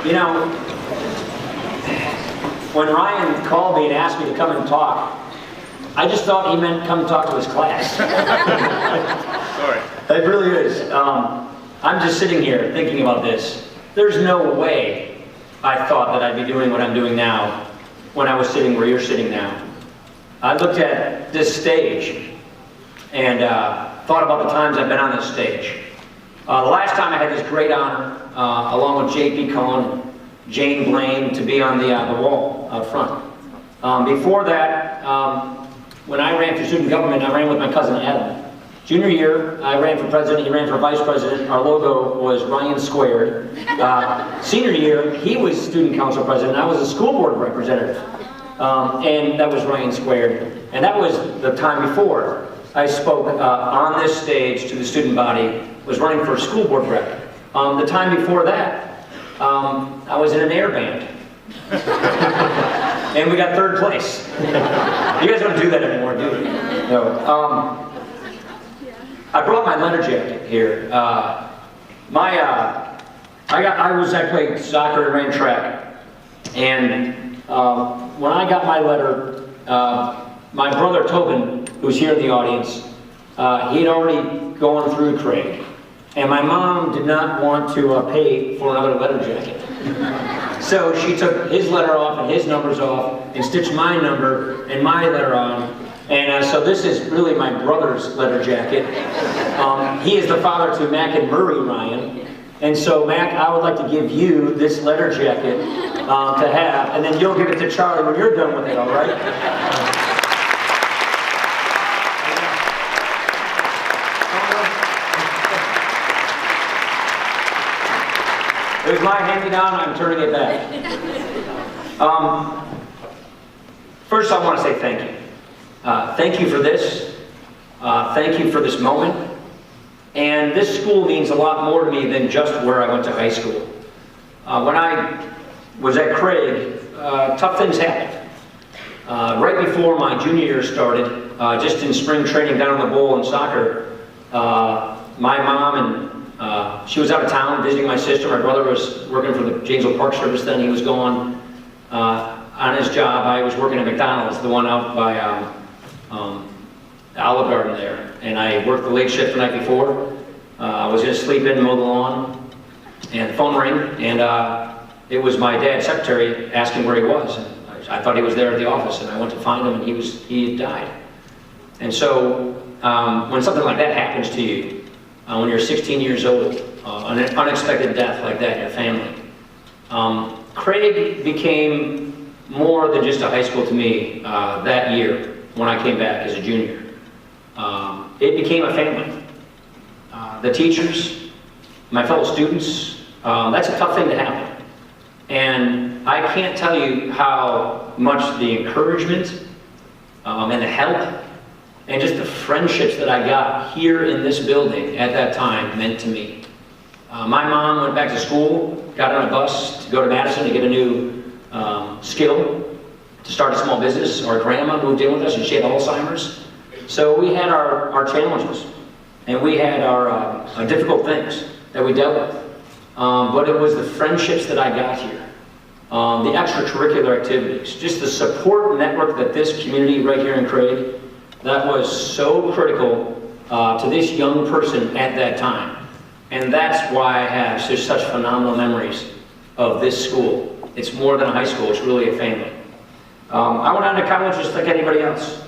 You know, when Ryan called me and asked me to come and talk, I just thought he meant come talk to his class. Sorry. It really is. I'm just sitting here thinking about this. There's no way I thought that I'd be doing what I'm doing now when I was sitting where you're sitting now. I looked at this stage and thought about the times I've been on this stage. The last time I had this great honor, along with J.P. Cohen, Jane Blaine, to be on the wall out front. Before that, when I ran for student government, I ran with my cousin Adam. Junior year, I ran for president, he ran for vice president. Our logo was Ryan Squared. Senior year, he was student council president. I was a school board representative. And that was Ryan Squared. And that was the time before I spoke on this stage to the student body, was running for school board rep. The time before that, I was in an air band. And we got 3rd place. You guys don't do that anymore, do you? No. I brought my letter jacket here. I played soccer and ran track. And when I got my letter, my brother Tobin, who's here in the audience, he'd already gone through Craig. And my mom did not want to pay for another letter jacket. So she took his letter off and his numbers off and stitched my number and my letter on. And so this is really my brother's letter jacket. He is the father to Mac and Murray Ryan. And so Mac, I would like to give you this letter jacket to have, and then you'll give it to Charlie when you're done with it, all right? It was my hand-me-down, I'm turning it back. First I want to say thank you. Thank you for this. Thank you for this moment. And this school means a lot more to me than just where I went to high school. When I was at Craig, tough things happened. Right before my junior year started, just in spring training down in the bowl in soccer, my mom and she was out of town visiting my sister. My brother was working for the Janesville Park Service then. He was gone on his job. I was working at McDonald's, the one out by the Olive Garden there. And I worked the late shift the night before. I was going to sleep in, mow the lawn, and the phone rang, and it was my dad's secretary asking where he was. And I thought he was there at the office, and I went to find him, and he had died. And so when something like that happens to you, when you're 16 years old, an unexpected death like that in your family, Craig became more than just a high school to me that year when I came back as a junior. It became a family. The teachers, my fellow students, that's a tough thing to happen. And I can't tell you how much the encouragement and the help and just the friendships that I got here in this building at that time meant to me. My mom went back to school, got on a bus to go to Madison to get a new skill to start a small business. Our grandma moved in with us and she had Alzheimer's. So we had our challenges and we had our difficult things that we dealt with. But it was the friendships that I got here, the extracurricular activities, just the support network that this community right here in Craig, that was so critical to this young person at that time. And that's why I have such phenomenal memories of this school. It's more than a high school, it's really a family. I went on to college just like anybody else.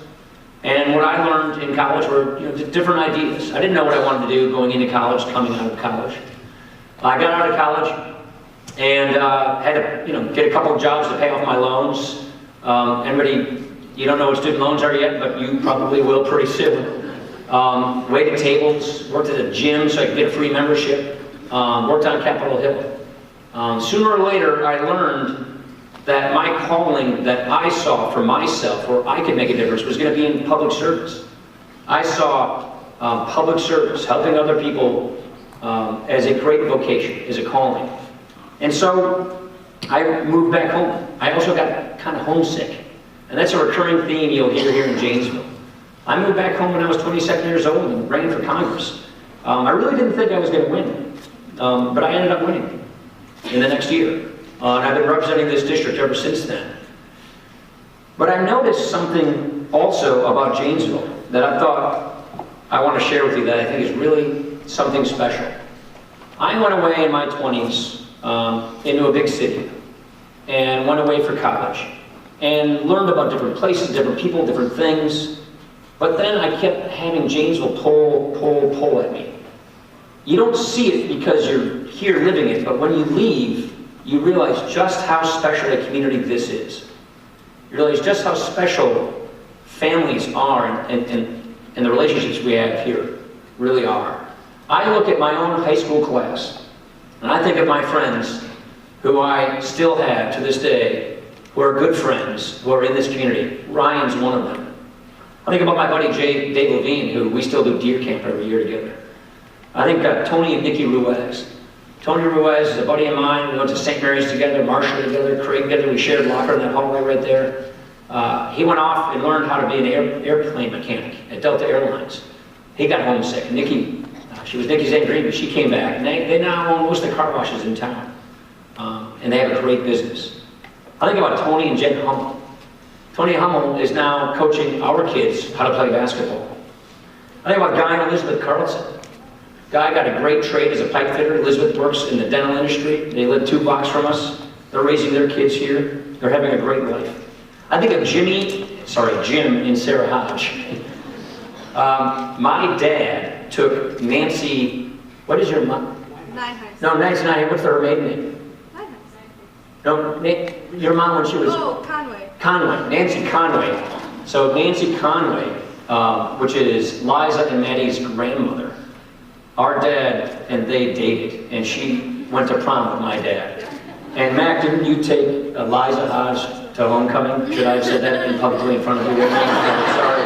And what I learned in college were different ideas. I didn't know what I wanted to do going into college, coming out of college. I got out of college and had to get a couple of jobs to pay off my loans. You don't know what student loans are yet, but you probably will pretty soon. Waited tables, worked at a gym so I could get a free membership, worked on Capitol Hill. Sooner or later, I learned that my calling that I saw for myself, where I could make a difference, was going to be in public service. I saw public service, helping other people, as a great vocation, as a calling. And so I moved back home. I also got kind of homesick. And that's a recurring theme you'll hear here in Janesville. I moved back home when I was 27 years old and ran for Congress. I really didn't think I was going to win, but I ended up winning in the next year. And I've been representing this district ever since then. But I noticed something also about Janesville that I thought I want to share with you that I think is really something special. I went away in my 20s into a big city and went away for college and learned about different places, different people, different things. But then I kept having Janesville pull at me. You don't see it because you're here living it, but when you leave, you realize just how special a community this is. You realize just how special families are and the relationships we have here really are. I look at my own high school class, and I think of my friends who I still have to this day, who are good friends, who are in this community. Ryan's one of them. I think about my buddy Dave Levine, who we still do deer camp every year together. I think Tony and Nikki Ruiz. Tony Ruiz is a buddy of mine. We went to St. Mary's together, Marshall together, Craig together. We shared a locker in that hallway right there. He went off and learned how to be an airplane mechanic at Delta Airlines. He got homesick. Nikki, she was Nikki's Aunt Green, but she came back. And they now own most of the car washes in town. And they have a great business. I think about Tony and Jen Hummel. Tony Hummel is now coaching our kids how to play basketball. I think about Guy and Elizabeth Carlson. Guy got a great trade as a pipe fitter. Elizabeth works in the dental industry. They live 2 blocks from us. They're raising their kids here. They're having a great life. I think of Jim and Sarah Hodge. My dad took Nancy, what is your mom? Neinheis. No, Nancy Neinheis, what's her maiden name? No, your mom when she was... Oh, Conway. Conway, Nancy Conway. So Nancy Conway, which is Liza and Maddie's grandmother. Our dad and they dated, and she went to prom with my dad. And Mac, didn't you take Liza Hodge to homecoming? Should I have said that in publicly in front of you? Sorry.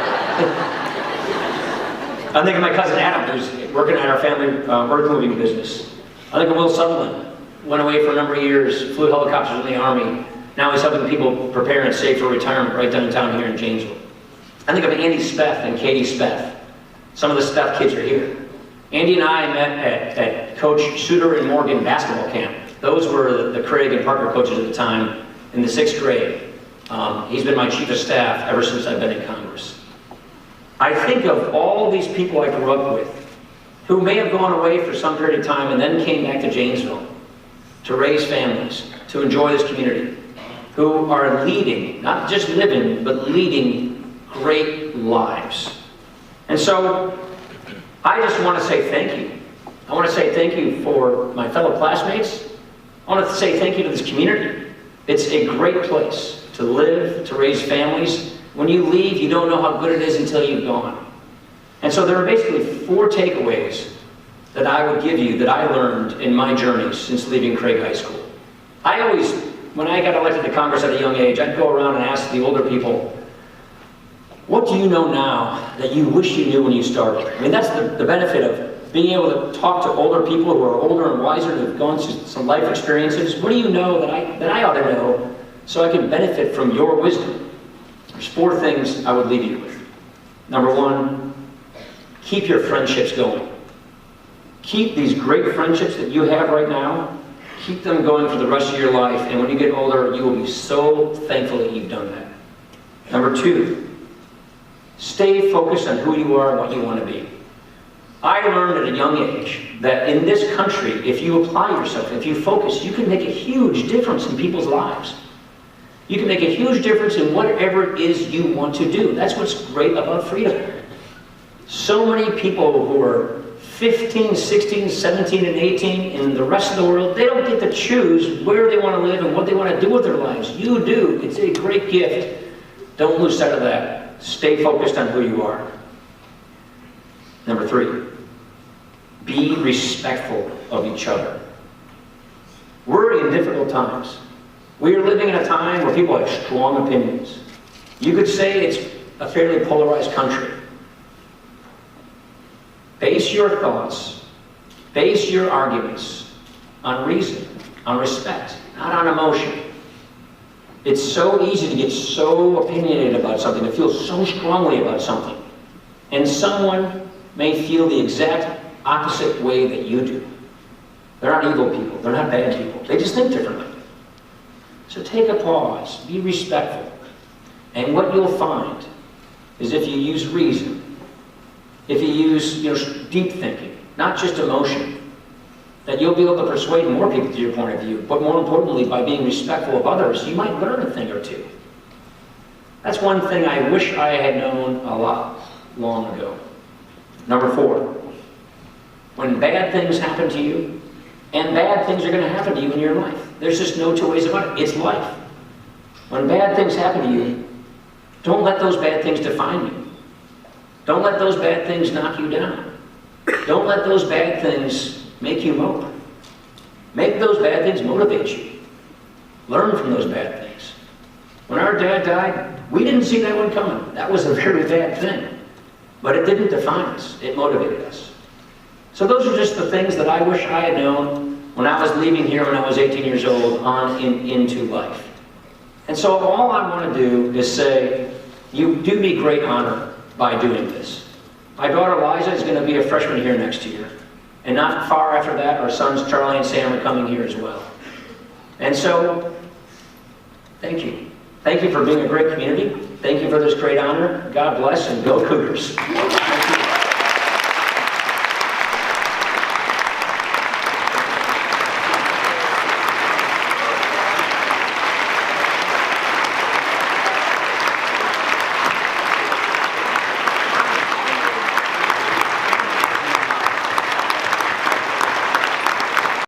I think of my cousin Adam, who's working at our family earth moving business. I think of Will Sutherland. Went away for a number of years, flew helicopters in the Army. Now he's helping people prepare and save for retirement right downtown here in Janesville. I think of Andy Speth and Katie Speth. Some of the Speth kids are here. Andy and I met at Coach Suter and Morgan basketball camp. Those were the Craig and Parker coaches at the time in the 6th grade. He's been my chief of staff ever since I've been in Congress. I think of all these people I grew up with who may have gone away for some period of time and then came back to Janesville to raise families, to enjoy this community, who are leading, not just living, but leading great lives. And so, I just want to say thank you. I want to say thank you for my fellow classmates. I want to say thank you to this community. It's a great place to live, to raise families. When you leave, you don't know how good it is until you've gone. And so there are basically 4 takeaways that I would give you that I learned in my journey since leaving Craig High School. I always, when I got elected to Congress at a young age, I'd go around and ask the older people, what do you know now that you wish you knew when you started? I mean, that's the benefit of being able to talk to older people who are older and wiser, who have gone through some life experiences. What do you know that I ought to know so I can benefit from your wisdom? There's 4 things I would leave you with. Number 1, keep your friendships going. Keep these great friendships that you have right now, keep them going for the rest of your life, and when you get older, you will be so thankful that you've done that. Number 2, stay focused on who you are and what you want to be. I learned at a young age that in this country, if you apply yourself, if you focus, you can make a huge difference in people's lives. You can make a huge difference in whatever it is you want to do. That's what's great about freedom. So many people who are 15, 16, 17, and 18 in the rest of the world, they don't get to choose where they want to live and what they want to do with their lives. You do. It's a great gift. Don't lose sight of that. Stay focused on who you are. Number 3, be respectful of each other. We're in difficult times. We are living in a time where people have strong opinions. You could say it's a fairly polarized country. Base your thoughts, base your arguments on reason, on respect, not on emotion. It's so easy to get so opinionated about something, to feel so strongly about something. And someone may feel the exact opposite way that you do. They're not evil people, they're not bad people. They just think differently. So take a pause, be respectful. And what you'll find is if you use reason, if you use deep thinking, not just emotion, that you'll be able to persuade more people to your point of view. But more importantly, by being respectful of others, you might learn a thing or two. That's one thing I wish I had known a lot long ago. Number 4, when bad things happen to you, and bad things are going to happen to you in your life. There's just no two ways about it. It's life. When bad things happen to you, don't let those bad things define you. Don't let those bad things knock you down. Don't let those bad things make you mope. Make those bad things motivate you. Learn from those bad things. When our dad died, we didn't see that one coming. That was a very bad thing. But it didn't define us. It motivated us. So those are just the things that I wish I had known when I was leaving here when I was 18 years old into life. And so all I want to do is say, you do me great honor by doing this. My daughter Liza is going to be a freshman here next year. And not far after that, our sons Charlie and Sam are coming here as well. And so, thank you. Thank you for being a great community. Thank you for this great honor. God bless and go Cougars.